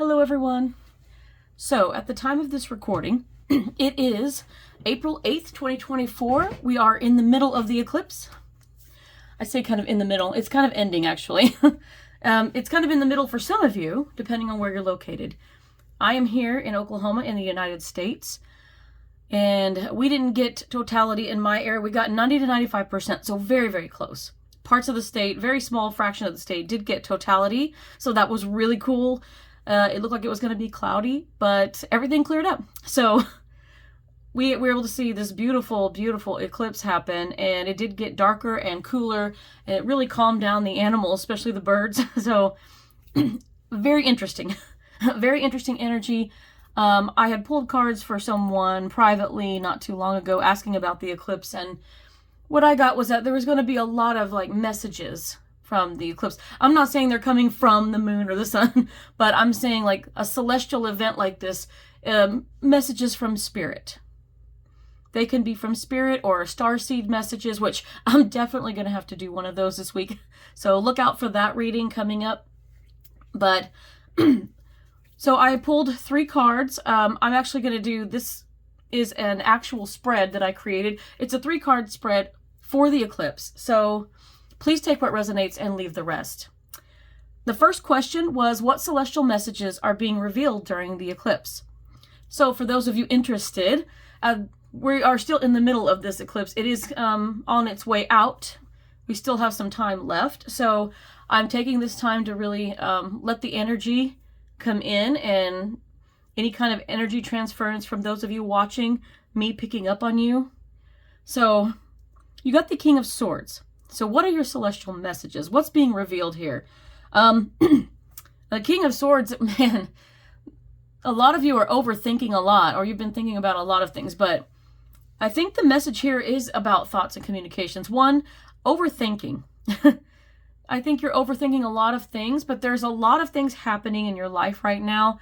Hello everyone. So at the time of this recording, it is April 8th, 2024. We are in the middle of the eclipse. I say kind of in the middle. It's kind of ending actually. It's kind of in the middle for some of you, depending on where you're located. I am here in Oklahoma in the United States, and we didn't get totality in my area. We got 90 to 95%, so very, very close. Parts of the state, very small fraction of the state, did get totality, so that was really cool. It looked like it was going to be cloudy, but everything cleared up. So we were able to see this beautiful, beautiful eclipse happen, and it did get darker and cooler, and it really calmed down the animals, especially the birds. So very interesting. Very interesting energy. I had pulled cards for someone privately not too long ago asking about the eclipse, and what I got was that there was going to be a lot of messages from the eclipse. I'm not saying they're coming from the moon or the sun, but I'm saying like a celestial event like this, messages from spirit. They can be from spirit or starseed messages, which I'm definitely going to have to do one of those this week. So look out for that reading coming up. But so I pulled 3 cards. I'm actually going to do, this is an actual spread that I created. It's a 3-card spread for the eclipse. So please take what resonates and leave the rest. The first question was, what celestial messages are being revealed during the eclipse? So for those of you interested, we are still in the middle of this eclipse. It is on its way out. We still have some time left. So I'm taking this time to really let the energy come in, and any kind of energy transference from those of you watching, me picking up on you. So you got the King of Swords. So what are your celestial messages? What's being revealed here? The King of Swords, man, a lot of you are overthinking a lot, or you've been thinking about a lot of things, but I think the message here is about thoughts and communications. 1, overthinking. I think you're overthinking a lot of things, but there's a lot of things happening in your life right now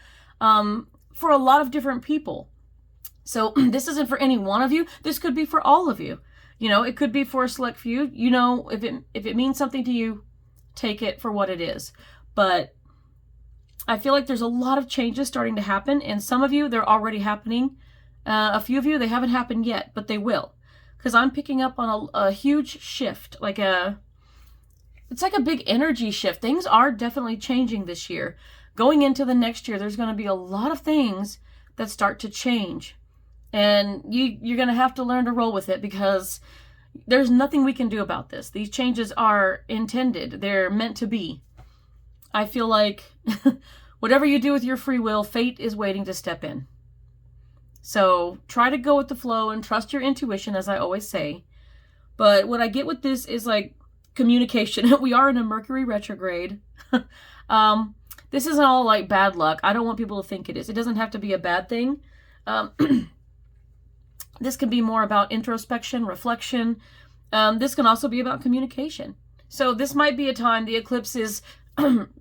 for a lot of different people. So this isn't for any one of you. This could be for all of you. You know, it could be for a select few. You know, if it means something to you, take it for what it is. But I feel like there's a lot of changes starting to happen, and some of you, they're already happening. A few of you, they haven't happened yet, but they will. Because I'm picking up on a huge shift, it's like a big energy shift. Things are definitely changing this year. Going into the next year, there's going to be a lot of things that start to change. And you're going to have to learn to roll with it, because there's nothing we can do about this. These changes are intended. They're meant to be. I feel like whatever you do with your free will, fate is waiting to step in. So try to go with the flow and trust your intuition, as I always say. But what I get with this is communication. We are in a Mercury retrograde. This isn't all bad luck. I don't want people to think it is. It doesn't have to be a bad thing. This can be more about introspection, reflection. This can also be about communication. So this might be a time the eclipse is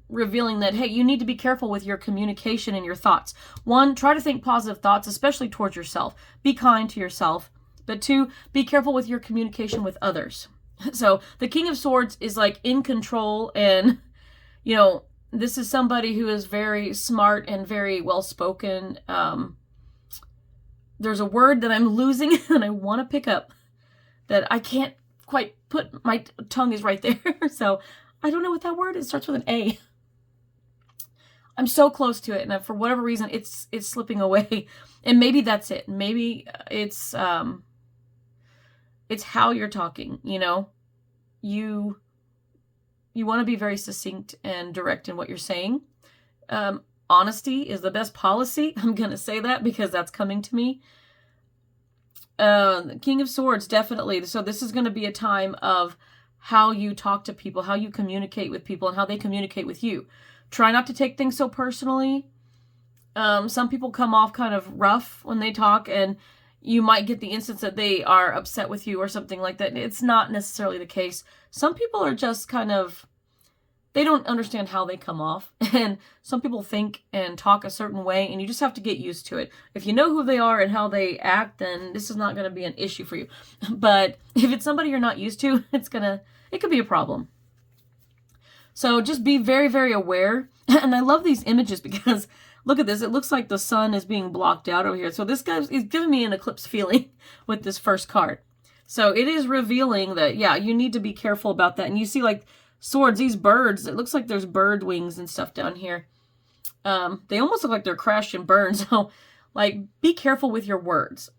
revealing that, hey, you need to be careful with your communication and your thoughts. 1, try to think positive thoughts, especially towards yourself. Be kind to yourself. But 2, be careful with your communication with others. So the King of Swords is in control, and this is somebody who is very smart and very well spoken. There's a word that I'm losing and I want to pick up that I can't quite put, my tongue is right there. So I don't know what that word is. It starts with an A. I'm so close to it, and for whatever reason it's slipping away. And maybe that's it. Maybe it's how you're talking, You want to be very succinct and direct in what you're saying. Honesty is the best policy. I'm going to say that because that's coming to me. The King of Swords, definitely. So this is going to be a time of how you talk to people, how you communicate with people, and how they communicate with you. Try not to take things so personally. Some people come off kind of rough when they talk, and you might get the instance that they are upset with you or something like that. It's not necessarily the case. Some people are just kind of, they don't understand how they come off. And some people think and talk a certain way, and you just have to get used to it. If you know who they are and how they act, then this is not going to be an issue for you. But if it's somebody you're not used to, it could be a problem. So just be very, very aware. And I love these images because look at this. It looks like the sun is being blocked out over here. So this guy is giving me an eclipse feeling with this first card. So it is revealing that, yeah, you need to be careful about that. And you see like swords, these birds, it looks like there's bird wings and stuff down here. They almost look like they're crashed and burned. So like, be careful with your words.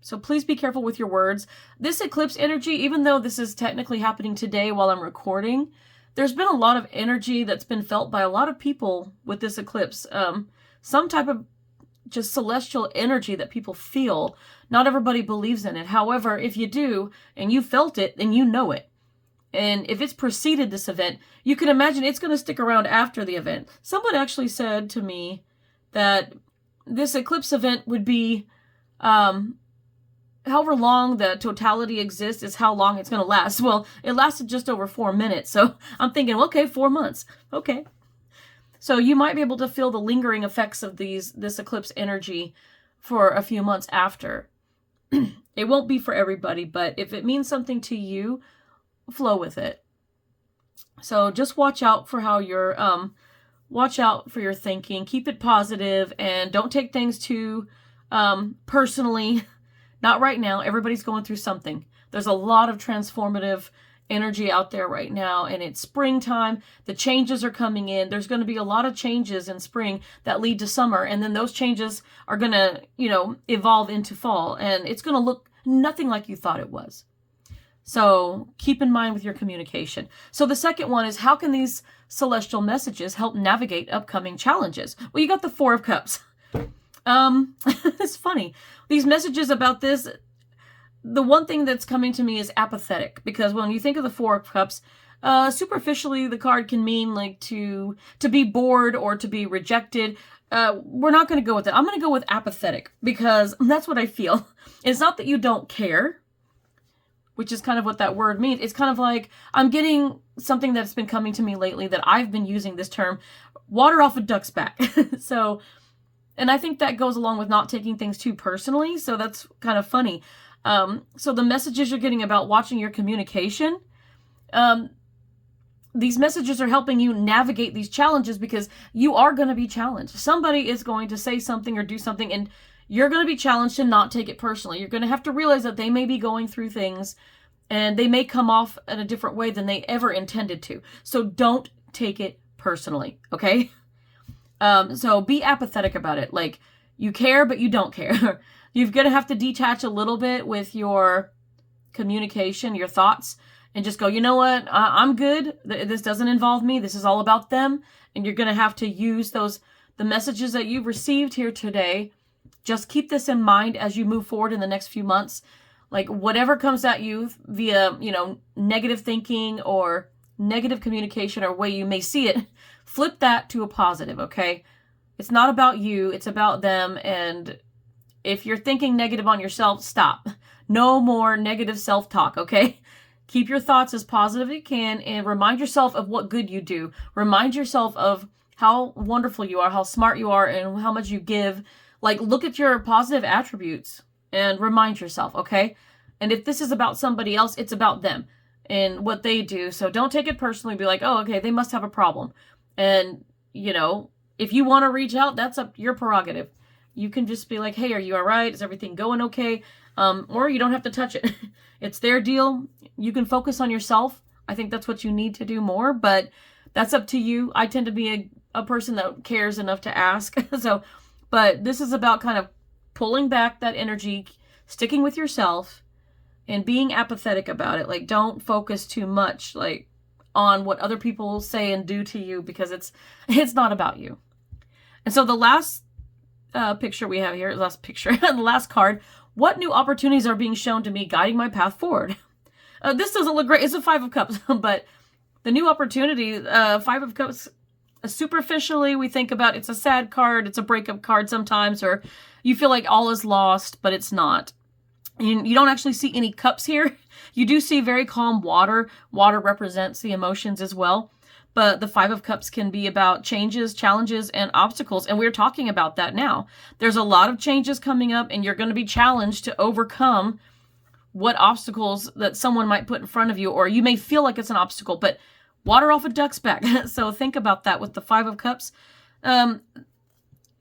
So please be careful with your words. This eclipse energy, even though this is technically happening today while I'm recording, there's been a lot of energy that's been felt by a lot of people with this eclipse. Some type of just celestial energy that people feel. Not everybody believes in it. However, if you do, and you felt it, then you know it. And if it's preceded this event, you can imagine it's going to stick around after the event. Someone actually said to me that this eclipse event would be, however long the totality exists is how long it's going to last. Well, it lasted just over 4 minutes. So I'm thinking, okay, 4 months. Okay. So you might be able to feel the lingering effects of this eclipse energy for a few months after. It won't be for everybody, but if it means something to you, flow with it. So just watch out for how you're, watch out for your thinking. Keep it positive and don't take things too personally. Not right now. Everybody's going through something. There's a lot of transformative energy out there right now, and it's springtime. The changes are coming in. There's going to be a lot of changes in spring that lead to summer, and then those changes are going to, evolve into fall, and it's going to look nothing like you thought it was. So keep in mind with your communication. So the second one is, how can these celestial messages help navigate upcoming challenges? Well, you got the Four of Cups. It's funny. These messages about this, the one thing that's coming to me is apathetic, because when you think of the Four of Cups, superficially the card can mean like to be bored or to be rejected. We're not going to go with that. I'm going to go with apathetic, because that's what I feel. It's not that you don't care, which is kind of what that word means. It's kind of like, I'm getting something that's been coming to me lately that I've been using this term, water off a duck's back. So, and I think that goes along with not taking things too personally. So that's kind of funny. So the messages you're getting about watching your communication, these messages are helping you navigate these challenges, because you are going to be challenged. Somebody is going to say something or do something, and you're going to be challenged to not take it personally. You're going to have to realize that they may be going through things and they may come off in a different way than they ever intended to. So don't take it personally. Okay. So be apathetic about it. Like, you care, but you don't care. You're going to have to detach a little bit with your communication, your thoughts, and just go, you know what? I'm good. This doesn't involve me. This is all about them. And you're going to have to use the messages that you've received here today. Just keep this in mind as you move forward in the next few months. Like, whatever comes at you via, negative thinking or negative communication or way you may see it, flip that to a positive, okay? It's not about you, it's about them. And if you're thinking negative on yourself, stop. No more negative self-talk, okay? Keep your thoughts as positive as you can, and remind yourself of what good you do. Remind yourself of how wonderful you are, how smart you are, and how much you give. Like, look at your positive attributes and remind yourself, okay? And if this is about somebody else, it's about them and what they do. So don't take it personally. Be like, oh, okay, they must have a problem. And, if you want to reach out, that's up your prerogative. You can just be like, hey, are you all right? Is everything going okay? Or you don't have to touch it. It's their deal. You can focus on yourself. I think that's what you need to do more, but that's up to you. I tend to be a person that cares enough to ask. But this is about kind of pulling back that energy, sticking with yourself, and being apathetic about it. Like, don't focus too much, like, on what other people say and do to you, because it's not about you. And so the last picture we have here, the last card, what new opportunities are being shown to me, guiding my path forward? This doesn't look great. It's a Five of Cups, but the new opportunity, Five of Cups, superficially we think about it's a sad card, it's a breakup card sometimes, or you feel like all is lost, but it's not. You don't actually see any cups here. You do see very calm water. Water represents the emotions as well. But the Five of Cups can be about changes, challenges, and obstacles. And we're talking about that now. There's a lot of changes coming up, and you're going to be challenged to overcome what obstacles that someone might put in front of you, or you may feel like it's an obstacle, but water off a duck's back. So think about that with the Five of Cups.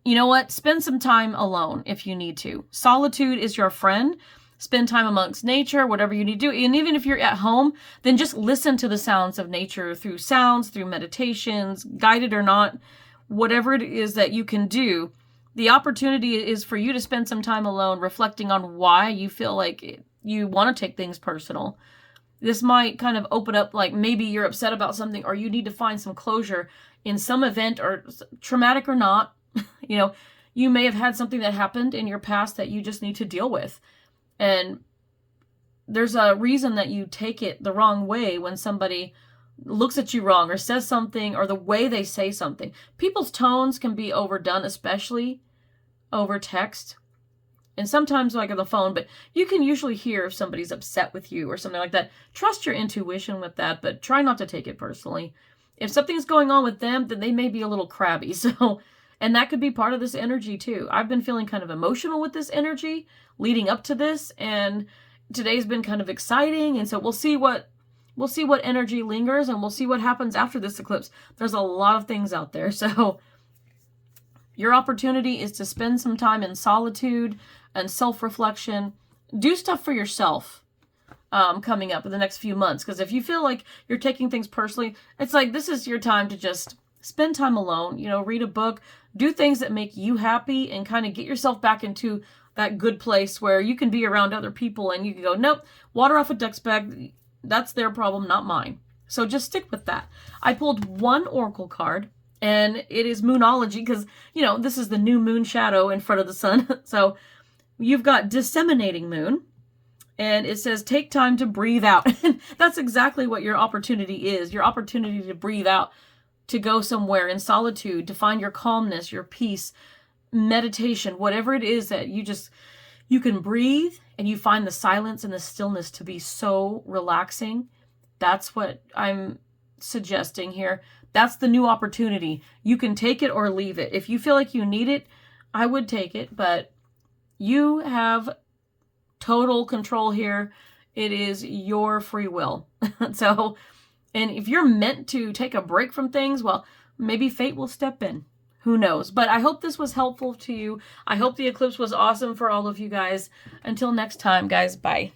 You know what? Spend some time alone if you need to. Solitude is your friend. Spend time amongst nature, whatever you need to do. And even if you're at home, then just listen to the sounds of nature through sounds, through meditations, guided or not, whatever it is that you can do. The opportunity is for you to spend some time alone reflecting on why you feel like you want to take things personal. This might kind of open up, like maybe you're upset about something or you need to find some closure in some event, or traumatic or not. You know, you may have had something that happened in your past that you just need to deal with. And there's a reason that you take it the wrong way when somebody looks at you wrong or says something, or the way they say something. People's tones can be overdone, especially over text. And sometimes like on the phone, but you can usually hear if somebody's upset with you or something like that. Trust your intuition with that, but try not to take it personally. If something's going on with them, then they may be a little crabby. So, and that could be part of this energy too. I've been feeling kind of emotional with this energy leading up to this, and today's been kind of exciting. And so we'll see what energy lingers, and we'll see what happens after this eclipse. There's a lot of things out there. So your opportunity is to spend some time in solitude and self-reflection. Do stuff for yourself coming up in the next few months. Because if you feel like you're taking things personally, it's like this is your time to just spend time alone. You know, read a book, do things that make you happy, and kind of get yourself back into that good place where you can be around other people and you can go, nope, water off a duck's back. That's their problem, not mine. So just stick with that. I pulled one oracle card, and it is Moonology, because, you know, this is the new moon shadow in front of the sun. So you've got Disseminating Moon, and it says, take time to breathe out. That's exactly what your opportunity is. Your opportunity to breathe out, to go somewhere in solitude, to find your calmness, your peace, meditation, whatever it is that you can breathe, and you find the silence and the stillness to be so relaxing. That's what I'm suggesting here. That's the new opportunity. You can take it or leave it. If you feel like you need it, I would take it, but you have total control here. It is your free will. So, and if you're meant to take a break from things, well, maybe fate will step in. Who knows? But I hope this was helpful to you. I hope the eclipse was awesome for all of you guys. Until next time, guys, bye.